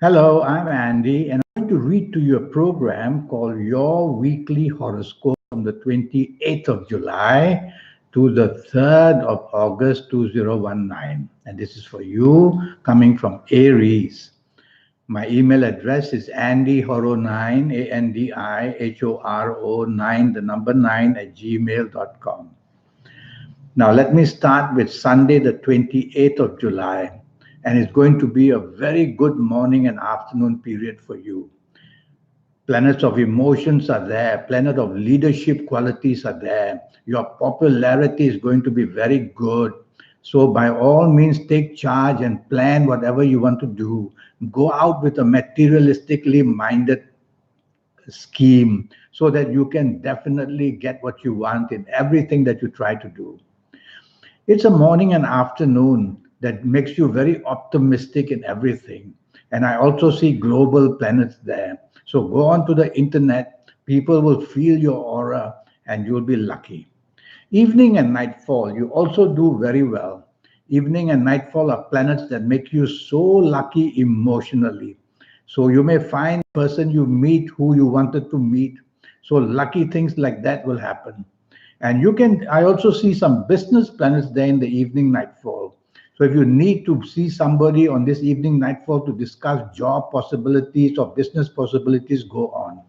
Hello, I'm Andy, and I'm going to read to you a program called Your Weekly Horoscope from the 28th of July to the 3rd of August 2019. And this is for you coming from Aries. My email address is andyhoro9, ANDIHORO9, the number 9 at gmail.com. Now, let me start with Sunday, the 28th of July, and it's going to be a very good morning and afternoon period for you. Planets of emotions are there, planet of leadership qualities are there. Your popularity is going to be very good. So, by all means, take charge and plan whatever you want to do. Go out with a materialistically minded scheme so that you can definitely get what you want in everything that you try to do. It's a morning and afternoon that makes you very optimistic in everything. And I also see global planets there. So go on to the internet, people will feel your aura and you'll be lucky. Evening and nightfall, you also do very well. Evening and nightfall are planets that make you so lucky emotionally. So you may find the person you meet who you wanted to meet. So lucky things like that will happen. And I also see some business planets there in the evening nightfall. So if you need to see somebody on this evening nightfall to discuss job possibilities or business possibilities, go on.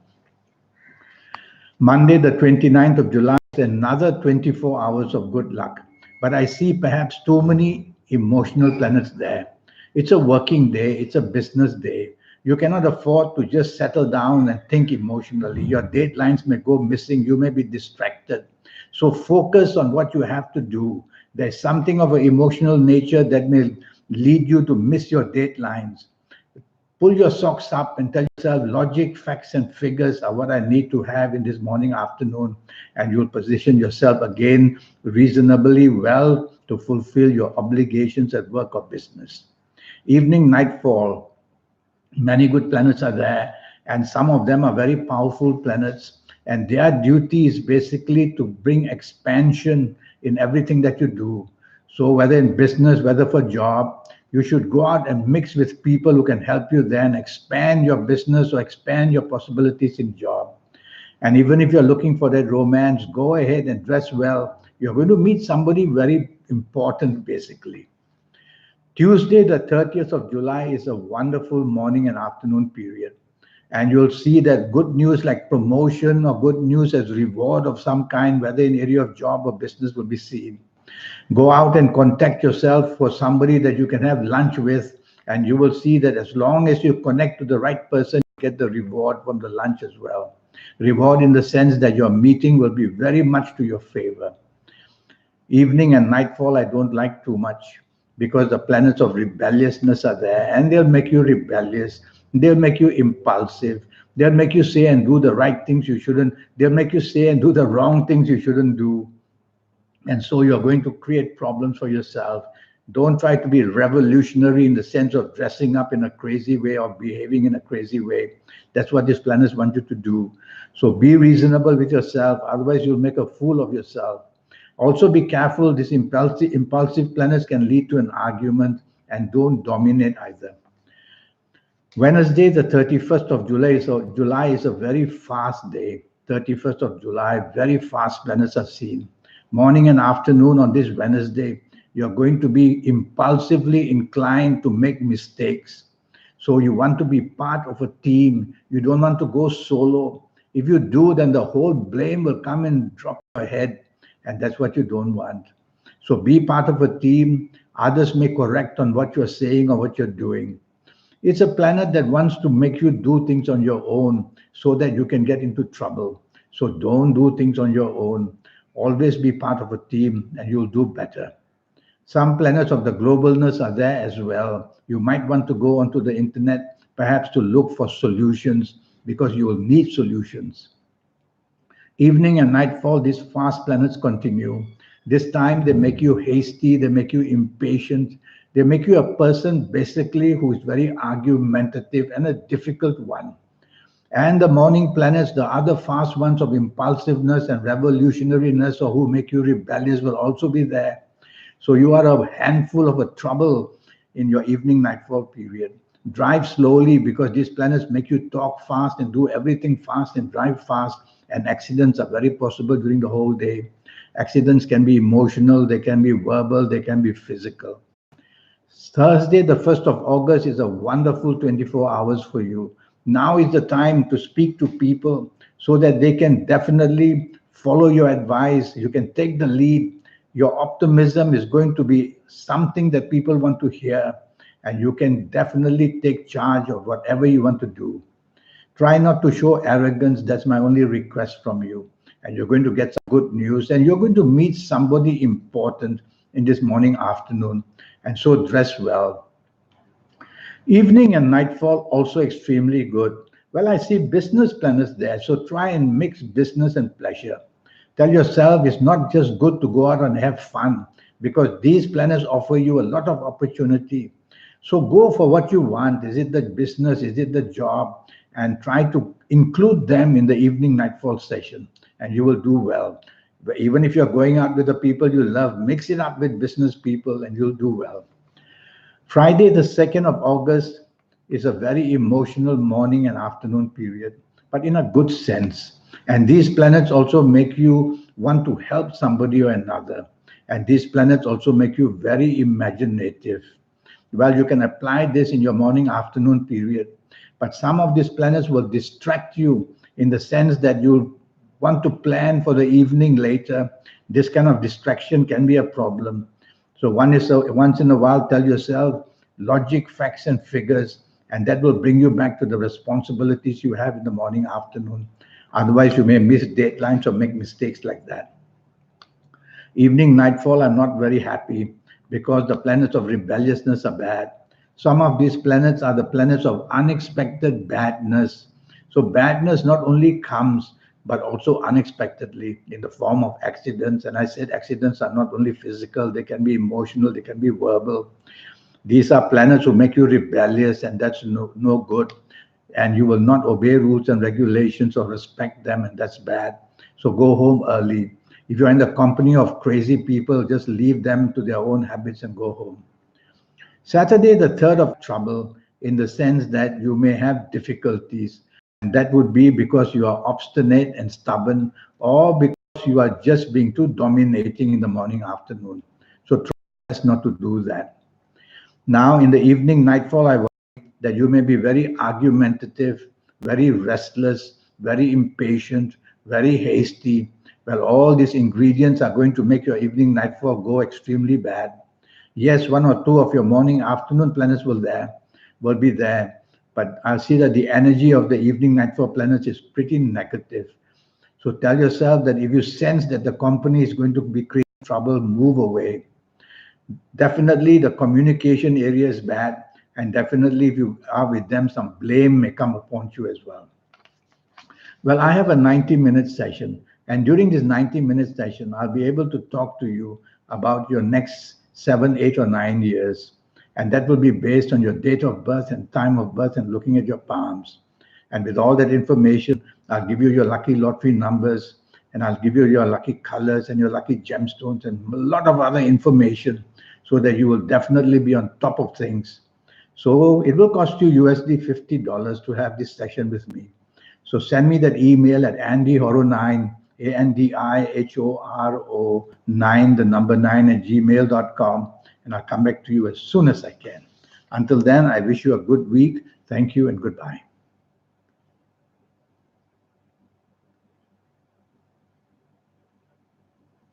Monday, the 29th of July, is another 24 hours of good luck. But I see perhaps too many emotional planets there. It's a working day, it's a business day. You cannot afford to just settle down and think emotionally. Your deadlines may go missing, you may be distracted. So focus on what you have to do. There's something of an emotional nature that may lead you to miss your deadlines. Pull your socks up and tell yourself logic, facts, and figures are what I need to have in this morning, afternoon, and you'll position yourself again reasonably well to fulfill your obligations at work or business. Evening, nightfall, many good planets are there, and some of them are very powerful planets, and their duty is basically to bring expansion in everything that you do. So whether in business, whether for job, you should go out and mix with people who can help you then expand your business or expand your possibilities in job. And even if you're looking for that romance, go ahead and dress well. You're going to meet somebody very important, basically. Tuesday, the 30th of July, is a wonderful morning and afternoon period. And you'll see that good news like promotion or good news as reward of some kind, whether in area of job or business, will be seen. Go out and contact yourself for somebody that you can have lunch with, and you will see that as long as you connect to the right person, you get the reward from the lunch as well. Reward in the sense that your meeting will be very much to your favor. Evening and nightfall, I don't like too much because the planets of rebelliousness are there and they'll make you rebellious. They'll make you impulsive. They'll make you say and do the right things you shouldn't. They'll make you say and do the wrong things you shouldn't do. And so you're going to create problems for yourself. Don't try to be revolutionary in the sense of dressing up in a crazy way or behaving in a crazy way. That's what these planets want you to do. So be reasonable with yourself, otherwise, you'll make a fool of yourself. Also, be careful. These impulsive planets can lead to an argument, and don't dominate either. Wednesday, the 31st of July is a very fast day. 31st of July, very fast planets are seen. Morning and afternoon on this Wednesday, you're going to be impulsively inclined to make mistakes. So you want to be part of a team. You don't want to go solo. If you do, then the whole blame will come and drop your head, and that's what you don't want. So be part of a team. Others may correct on what you're saying or what you're doing. It's a planet that wants to make you do things on your own so that you can get into trouble. So don't do things on your own. Always be part of a team and you'll do better. Some planets of the globalness are there as well. You might want to go onto the internet perhaps to look for solutions because you will need solutions. Evening and nightfall, these fast planets continue. This time they make you hasty, they make you impatient, they make you a person basically who is very argumentative and a difficult one. And the morning planets, the other fast ones of impulsiveness and revolutionariness or who make you rebellious will also be there. So you are a handful of a trouble in your evening nightfall period. Drive slowly because these planets make you talk fast and do everything fast and drive fast. And accidents are very possible during the whole day. Accidents can be emotional, they can be verbal, they can be physical. Thursday, the 1st of August, is a wonderful 24 hours for you. Now is the time to speak to people so that they can definitely follow your advice. You can take the lead. Your optimism is going to be something that people want to hear, and you can definitely take charge of whatever you want to do. Try not to show arrogance. That's my only request from you. And you're going to get some good news, and you're going to meet somebody important in this morning, afternoon. And so dress well. Evening and nightfall also extremely good. Well, I see business planners there, so try and mix business and pleasure. Tell yourself it's not just good to go out and have fun because these planners offer you a lot of opportunity. So go for what you want. Is it the business? Is it the job? And try to include them in the evening nightfall session, and you will do well. But even if you're going out with the people you love, mix it up with business people and you'll do well. Friday, the 2nd of August, is a very emotional morning and afternoon period, but in a good sense. And these planets also make you want to help somebody or another. And these planets also make you very imaginative. Well, you can apply this in your morning afternoon period, but some of these planets will distract you in the sense that you want to plan for the evening later. This kind of distraction can be a problem. So once in a while, tell yourself logic, facts, and figures, and that will bring you back to the responsibilities you have in the morning, afternoon. Otherwise, you may miss deadlines or make mistakes like that. Evening, nightfall, I'm not very happy because the planets of rebelliousness are bad. Some of these planets are the planets of unexpected badness. So badness not only comes, but also unexpectedly in the form of accidents. And I said accidents are not only physical, they can be emotional, they can be verbal. These are planets who make you rebellious, and that's no good. And you will not obey rules and regulations or respect them, and that's bad. So go home early. If you're in the company of crazy people, just leave them to their own habits and go home. Saturday, the 3rd of trouble, in the sense that you may have difficulties. And that would be because you are obstinate and stubborn, or because you are just being too dominating in the morning, afternoon. So try best not to do that. Now, in the evening, nightfall, I worry that you may be very argumentative, very restless, very impatient, very hasty. Well, all these ingredients are going to make your evening, nightfall go extremely bad. Yes, one or two of your morning, afternoon planets will be there, but I see that the energy of the evening, nightfall planets is pretty negative. So tell yourself that if you sense that the company is going to be creating trouble, move away. Definitely the communication area is bad, and definitely if you are with them, some blame may come upon you as well. Well, I have a 90-minute session, and during this 90-minute session, I'll be able to talk to you about your next 7, 8, or 9 years. And that will be based on your date of birth and time of birth and looking at your palms. And with all that information, I'll give you your lucky lottery numbers, and I'll give you your lucky colors and your lucky gemstones and a lot of other information so that you will definitely be on top of things. So it will cost you USD $50 to have this session with me. So send me that email at andyhoro9, ANDIHORO9, the number 9 at gmail.com, and I'll come back to you as soon as I can. Until then, I wish you a good week. Thank you and goodbye.